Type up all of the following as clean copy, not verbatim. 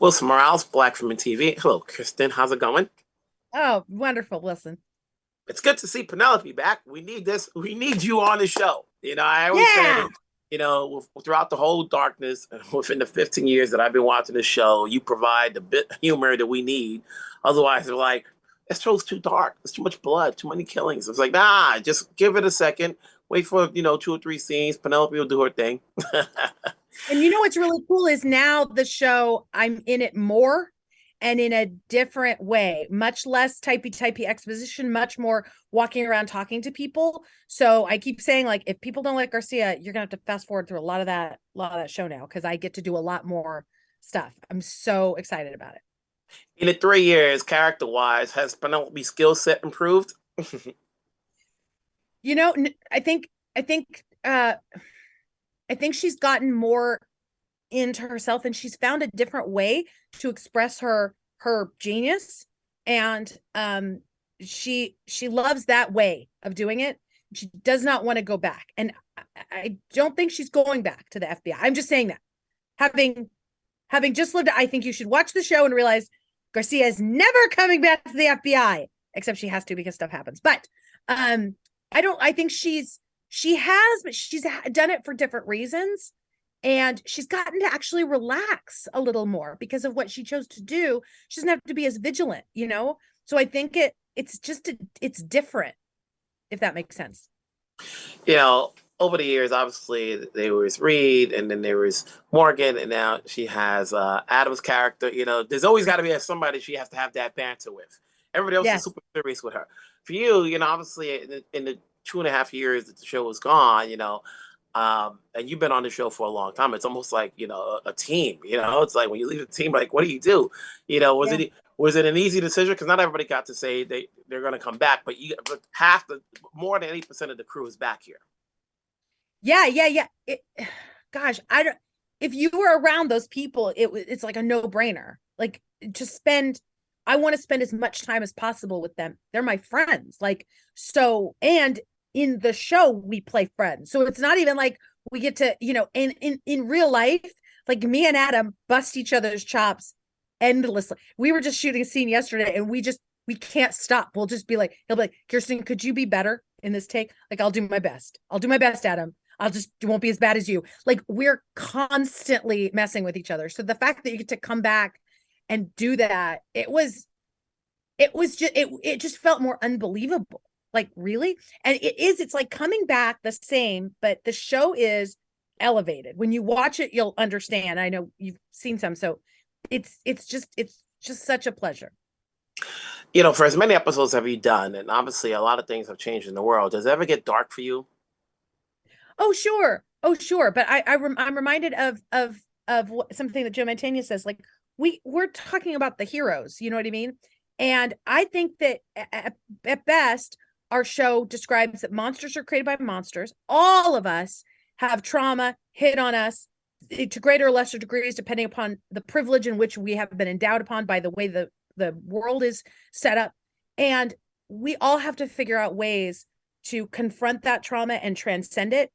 Wilson Morales, Black from TV. Hello, Kirsten. How's it going? Oh, wonderful. Listen. It's good to see Penelope back. We need this. We need you on the show. I always say, Yeah. throughout the whole darkness, within the 15 years that I've been watching the show, you provide the bit of humor that we need. Otherwise, they're like, this show's too dark. There's too much blood, too many killings. It's like, nah, just give it a second. Wait for, two or three scenes. Penelope will do her thing. And you know what's really cool is now the show, I'm in it more and in a different way, much less typey exposition, much more walking around talking to people. So I keep saying, like, if people don't like Garcia, you're gonna have to fast forward through a lot of that show now because I get to do a lot more stuff. I'm so excited about it. In the 3 years, character wise, has Penelope's skill set improved? You know, I think she's gotten more into herself and she's found a different way to express her genius, and she loves that way of doing it. She does not want to go back, and I don't think she's going back to the FBI. I'm just saying that, having just lived, I think you should watch the show and realize Garcia is never coming back to the FBI, except she has to because stuff happens. But I think she has, but she's done it for different reasons. And she's gotten to actually relax a little more because of what she chose to do. She doesn't have to be as vigilant. So I think it's different, if that makes sense. you know, Over the years, obviously there was Reed, and then there was Morgan, and now she has Adam's character. There's always got to be somebody she has to have that banter with. Everybody else is Yes. super serious with her. For you, obviously in the 2.5 years that the show was gone, and you've been on the show for a long time. It's almost like a team. It's like when you leave a team, like what do you do? Was Yeah. it an easy decision? Because not everybody got to say they're going to come back, but half the more than 80% of the crew is back here. Yeah. Gosh, I don't. If you were around those people, it's like a no brainer. Like, to spend. I want to spend as much time as possible with them. They're my friends. Like, so, and in the show we play friends. So it's not even like we get to, in real life, like me and Adam bust each other's chops endlessly. We were just shooting a scene yesterday and we can't stop. We'll just be like, he'll be like, Kirsten, could you be better in this take? Like, I'll do my best. I'll do my best, Adam. It won't be as bad as you. Like, we're constantly messing with each other. So the fact that you get to come back and do that, it just felt more unbelievable. Like, really? And it's like coming back the same, but the show is elevated. When you watch it, you'll understand. I know you've seen some, so it's just such a pleasure. For as many episodes have you done, and obviously a lot of things have changed in the world. Does it ever get dark for you? Oh, sure. Oh, sure. But I'm reminded of something that Joe Mantegna says. Like, we're talking about the heroes. You know what I mean? And I think that at best, our show describes that monsters are created by monsters. All of us have trauma hit on us to greater or lesser degrees, depending upon the privilege in which we have been endowed upon by the way the world is set up. And we all have to figure out ways to confront that trauma and transcend it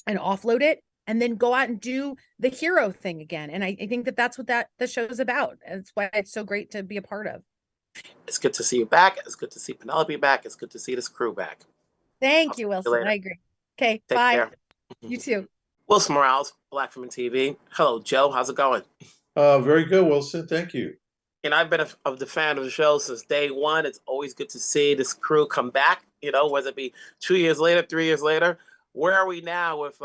and offload it, and then go out and do the hero thing again. And I think that that's what the show is about. And that's why it's so great to be a part of. It's good to see you back. It's good to see Penelope back. It's good to see this crew back. I'll Thank see you, you Wilson. later. I agree. Okay, Take bye. care. You too. Wilson Morales, Black from TV. Hello, Joe. How's it going? Very good, Wilson. Thank you. I've been of the fan of the show since day one. It's always good to see this crew come back. Whether it be 2 years later, 3 years later. Where are we now with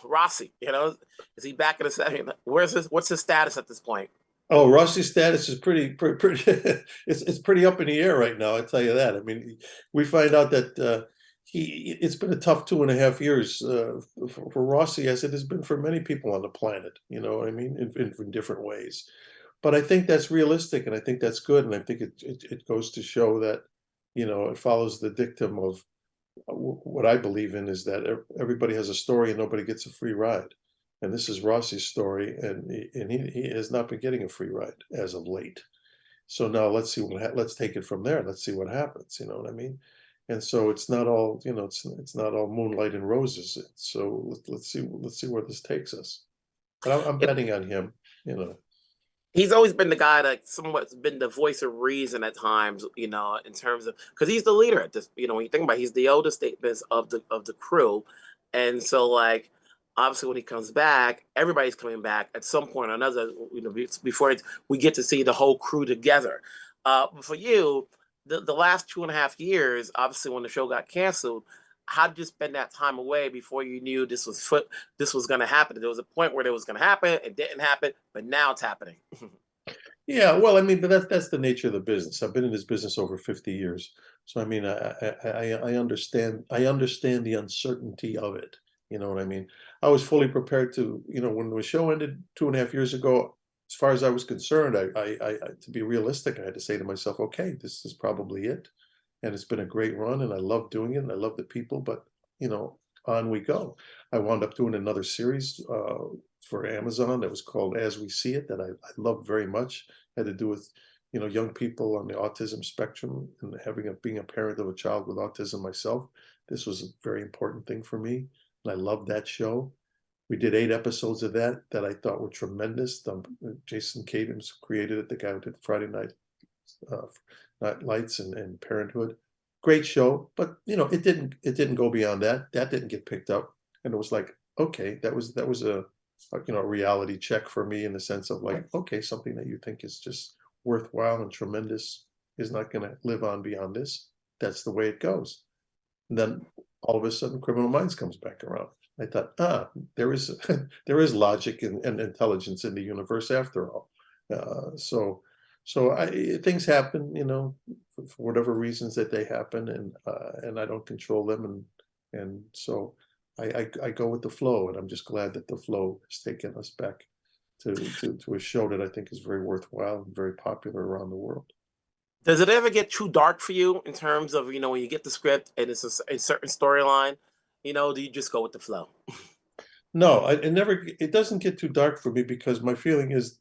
Rossi? Is he back in the second? What's his status at this point? Oh, Rossi's status is pretty it's pretty up in the air right now. I tell you that. I mean, we find out that it's been a tough 2.5 years for Rossi, as it has been for many people on the planet. You know what I mean, in different ways. But I think that's realistic, and I think that's good, and I think it goes to show that it follows the dictum of what I believe in is that everybody has a story and nobody gets a free ride. And this is Rossi's story, and he has not been getting a free ride as of late. So now let's take it from there. Let's see what happens. You know what I mean? And so it's not all it's not all moonlight and roses. So let's see where this takes us. But I'm betting on him. You know. He's always been the guy that somewhat's been the voice of reason at times, in terms of, because he's the leader at this. When you think about it, he's the oldest statement of the crew, and so like obviously when he comes back, everybody's coming back at some point or another. Before we get to see the whole crew together. For you, the last 2.5 years, obviously when the show got canceled, how did you spend that time away before you knew this was going to happen? There was a point where it was going to happen, it didn't happen, but now it's happening. Yeah, well, I mean, but that's the nature of the business. I've been in this business over 50 years, so I mean, I understand. I understand the uncertainty of it. You know what I mean? I was fully prepared to, when the show ended 2.5 years ago. As far as I was concerned, to be realistic, I had to say to myself, okay, this is probably it, and it's been a great run, and I love doing it, and I love the people, but on we go. I wound up doing another series for Amazon that was called As We See It, that I loved very much. Had to do with young people on the autism spectrum, and being a parent of a child with autism myself. This was a very important thing for me, and I loved that show. We did 8 episodes of that I thought were tremendous. Jason Katims created it, the guy who did Friday Night Lights and Parenthood. Great show, but it didn't go beyond that. That didn't get picked up, and it was like, okay, that was a reality check for me, in the sense of like, okay, something that you think is just worthwhile and tremendous is not going to live on beyond this. That's the way it goes. And then all of a sudden, Criminal Minds comes back around. I thought, there is there is logic and intelligence in the universe after all. So things happen, for whatever reasons that they happen, and I don't control them, and so I go with the flow, and I'm just glad that the flow has taken us back to a show that I think is very worthwhile and very popular around the world. Does it ever get too dark for you in terms of, when you get the script and it's a certain storyline, do you just go with the flow? No, it doesn't get too dark for me, because my feeling is,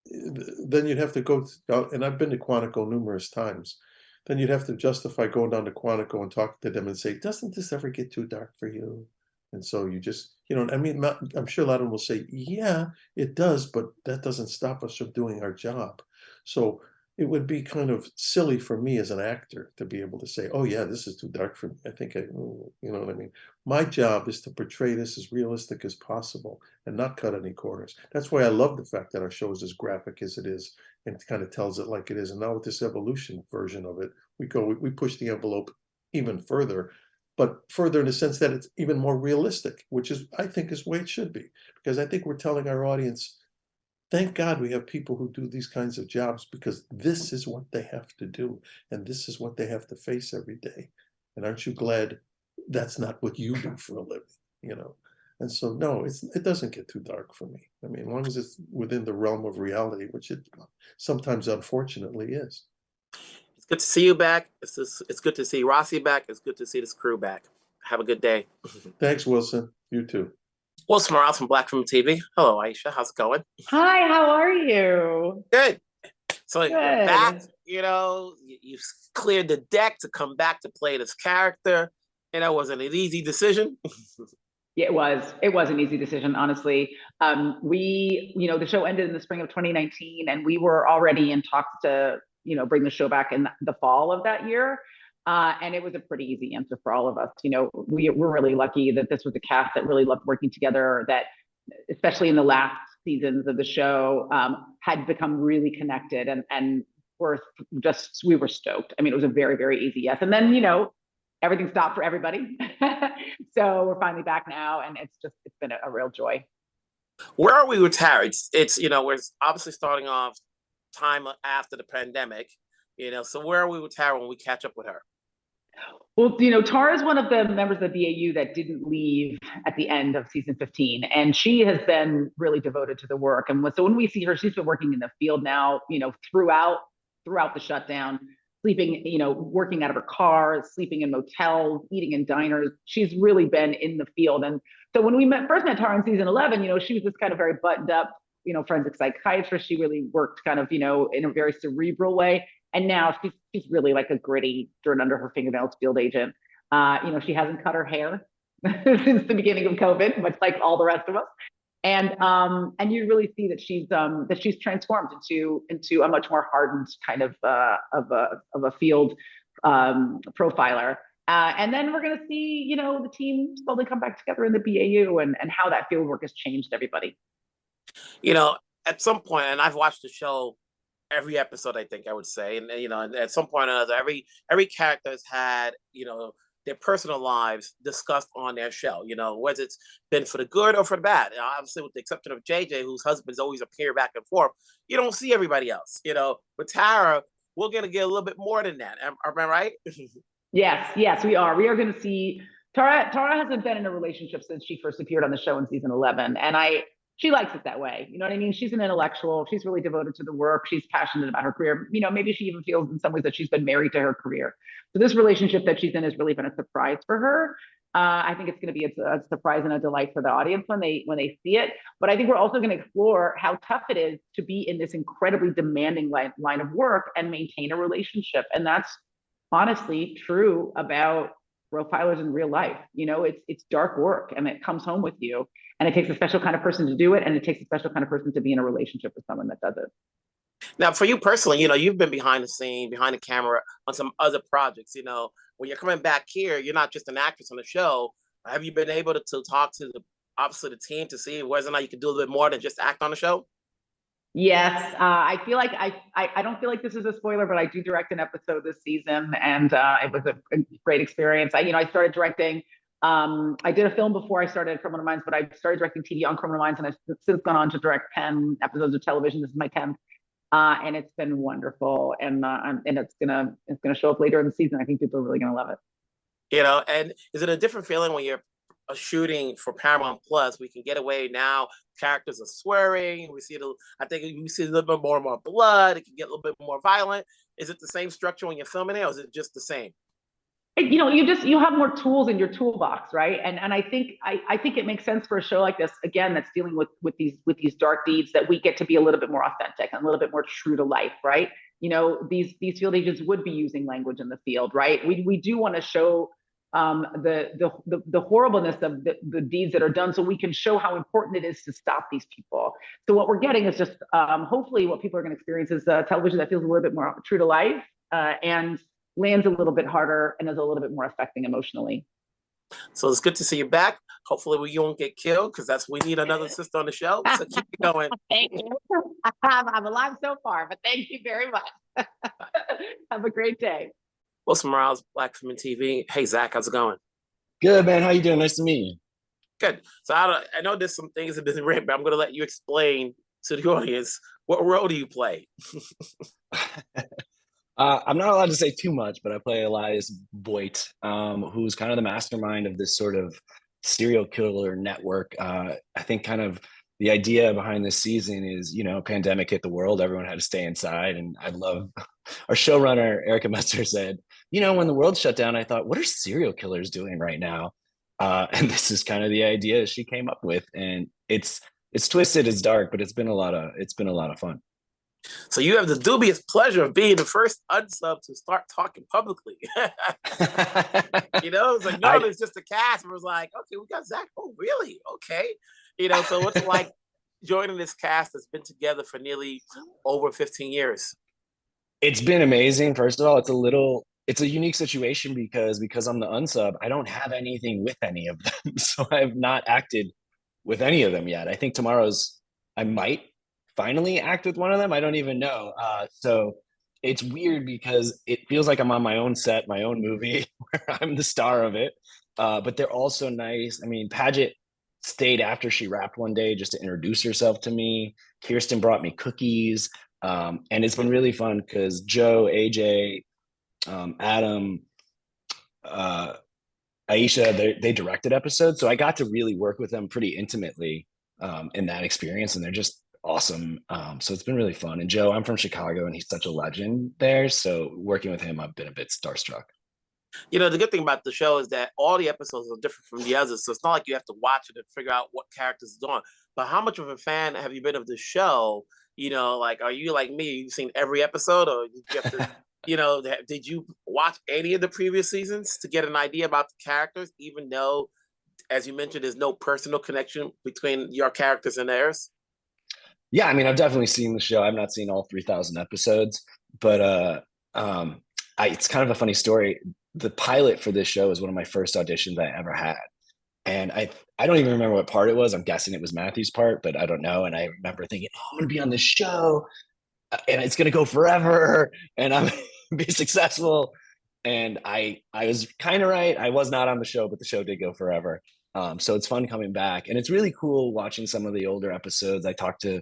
then you'd have to go out, and I've been to Quantico numerous times. Then you'd have to justify going down to Quantico and talk to them and say, doesn't this ever get too dark for you? And so you just, I mean, I'm sure a lot of them will say, yeah, it does, but that doesn't stop us from doing our job. So it would be kind of silly for me as an actor to be able to say, oh yeah, this is too dark for me. I think you know what I mean? My job is to portray this as realistic as possible and not cut any corners. That's why I love the fact that our show is as graphic as it is, and it kind of tells it like it is. And now with this evolution version of it, we push the envelope even further, but further in the sense that it's even more realistic, which is, I think, is the way it should be. Because I think we're telling our audience, thank God we have people who do these kinds of jobs, because this is what they have to do, and this is what they have to face every day. And aren't you glad that's not what you do for a living, And so, no, it doesn't get too dark for me. I mean, as long as it's within the realm of reality, which it sometimes unfortunately is. It's good to see you back. It's good to see Rossi back. It's good to see this crew back. Have a good day. Thanks, Wilson. You too. Wilson Morales from Black Film TV. Hello, Aisha. How's it going? Hi, how are you? Good. So Good. you're back, you cleared the deck to come back to play this character. And that wasn't an easy decision. Yeah, it was. It was an easy decision, honestly. The show ended in the spring of 2019, and we were already in talks to, bring the show back in the fall of that year. And it was a pretty easy answer for all of us. We're really lucky that this was a cast that really loved working together, that especially in the last seasons of the show, had become really connected, and we were stoked. I mean, it was a very, very easy yes. And then, everything stopped for everybody. So we're finally back now, and it's been a real joy. Where are we with Tara? We're obviously starting off time after the pandemic, so where are we with Tara when we catch up with her? Well, Tara is one of the members of the BAU that didn't leave at the end of season 15, and she has been really devoted to the work. And so when we see her, she's been working in the field now, throughout the shutdown, sleeping, working out of her car, sleeping in motels, eating in diners. She's really been in the field. And so when we first met Tara in season 11, she was this kind of very buttoned up, forensic psychiatrist. She really worked kind of, in a very cerebral way. And now she's really like a gritty, dirt under her fingernails field agent. She hasn't cut her hair since the beginning of COVID, much like all the rest of us. And you really see that she's transformed into a much more hardened kind of a field profiler. And then we're going to see, the team slowly come back together in the BAU and how that field work has changed everybody. At some point, and I've watched the show every episode, I think I would say, and at some point or another, every character has had, their personal lives discussed on their show, whether it's been for the good or for the bad. Obviously, with the exception of JJ, whose husbands always appear back and forth, you don't see everybody else, But Tara, we're going to get a little bit more than that. Am I right? Yes, we are. We are going to see Tara hasn't been in a relationship since she first appeared on the show in season 11. And she likes it that way. You know what I mean? She's an intellectual. She's really devoted to the work. She's passionate about her career. Maybe she even feels in some ways that she's been married to her career. So this relationship that she's in has really been a surprise for her. I think it's going to be a surprise and a delight for the audience when they see it. But I think we're also going to explore how tough it is to be in this incredibly demanding line of work and maintain a relationship. And that's honestly true about profilers in real life. It's dark work and it comes home with you. And it takes a special kind of person to do it. And it takes a special kind of person to be in a relationship with someone that does it. Now, for you personally, you've been behind the scene, behind the camera on some other projects. When you're coming back here, you're not just an actress on the show. Have you been able to talk to the team to see whether or not you can do a little bit more than just act on the show? Yes, I feel like I don't feel like this is a spoiler, but I do direct an episode this season, and it was a great experience. I started directing. I did a film before I started Criminal Minds, but I started directing TV on Criminal Minds, and I've since gone on to direct 10 episodes of television. This is my 10th, and it's been wonderful. And it's gonna show up later in the season. I think people are really gonna love it. And is it a different feeling when you're shooting for Paramount Plus? We can get away now. Characters are swearing. I think we see a little bit more blood. It can get a little bit more violent. Is it the same structure when you're filming it, or is it just the same? You have more tools in your toolbox, right? And I think it makes sense for a show like this, again, that's dealing with these dark deeds, that we get to be a little bit more authentic and a little bit more true to life, right? These field agents would be using language in the field, right? We do want to show the horribleness of the deeds that are done, so we can show how important it is to stop these people. So what we're getting is just hopefully what people are going to experience is television that feels a little bit more true to life and lands a little bit harder and is a little bit more affecting emotionally. So it's good to see you back. Hopefully you won't get killed, because we need another sister on the show. So keep it going. Thank you. I'm alive so far, but thank you very much. Have a great day. Wilson Morales, Black Film and TV. Hey, Zach, how's it going? Good, man. How you doing? Nice to meet you. Good. So I know there's some things that have been written, but I'm going to let you explain to the audience, what role do you play? I'm not allowed to say too much, but I play Elias Boyd, who's kind of the mastermind of this sort of serial killer network. I think kind of the idea behind this season is, pandemic hit the world, everyone had to stay inside. And I love our showrunner, Erica Messer, said, when the world shut down, I thought, what are serial killers doing right now? And this is kind of the idea she came up with. And it's twisted, it's dark, but it's been a lot of fun. So you have the dubious pleasure of being the first unsub to start talking publicly. It's like, no, it's just a cast. It was like, okay, we got Zach. Oh, really? Okay. So what's it like joining this cast that's been together for nearly over 15 years? It's been amazing. First of all, it's a unique situation because I'm the unsub, I don't have anything with any of them. So I have not acted with any of them yet. I think I might finally act with one of them. I don't even know. So it's weird because it feels like I'm on my own set, my own movie, where I'm the star of it. But they're all so nice. I mean, Paget stayed after she wrapped one day just to introduce herself to me. Kirsten brought me cookies. And it's been really fun because Joe, AJ, Adam, Aisha, they directed episodes. So I got to really work with them pretty intimately in that experience. And they're just awesome. So it's been really fun. And Joe, I'm from Chicago and he's such a legend there. So working with him, I've been a bit starstruck. The good thing about the show is that all the episodes are different from the others. So it's not like you have to watch it and figure out what characters is on. But how much of a fan have you been of the show? Like, are you like me? You've seen every episode, or did you have to, did you watch any of the previous seasons to get an idea about the characters, even though as you mentioned, there's no personal connection between your characters and theirs. Yeah, I mean, I've definitely seen the show. I've not seen all 3,000 episodes, but it's kind of a funny story. The pilot for this show is one of my first auditions I ever had. And I don't even remember what part it was. I'm guessing it was Matthew's part, but I don't know. And I remember thinking, oh, I'm going to be on this show and it's going to go forever and I'm be successful. And I was kind of right. I was not on the show, but the show did go forever. So it's fun coming back. And it's really cool watching some of the older episodes. I talked to,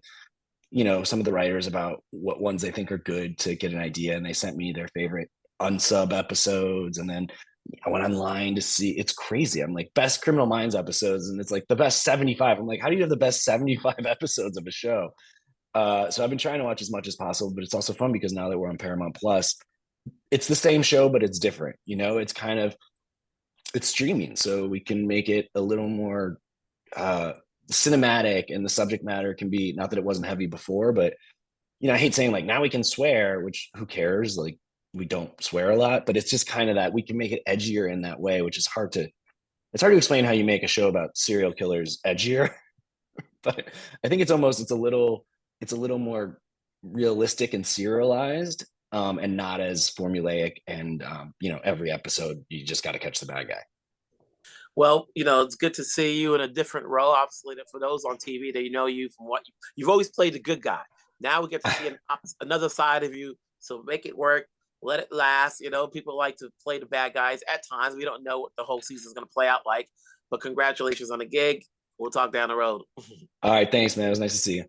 some of the writers about what ones they think are good to get an idea. And they sent me their favorite UnSub episodes. And then I went online to see, it's crazy. I'm like, best Criminal Minds episodes. And it's like the best 75. I'm like, how do you have the best 75 episodes of a show? So I've been trying to watch as much as possible, but it's also fun because now that we're on Paramount Plus, it's the same show, but it's different. It's kind of, it's streaming. So we can make it a little more cinematic, and the subject matter can be, not that it wasn't heavy before, but I hate saying like now we can swear, which who cares? Like we don't swear a lot, but it's just kind of that we can make it edgier in that way, which is hard to explain how you make a show about serial killers edgier. But I think it's a little more realistic and serialized, and not as formulaic. And every episode you just got to catch the bad guy. Well, it's good to see you in a different role. Obviously, for those on TV, they know you from what you've always played the good guy. Now we get to see another side of you. So make it work. Let it last. People like to play the bad guys at times. We don't know what the whole season is going to play out like. But congratulations on the gig. We'll talk down the road. All right. Thanks, man. It was nice to see you.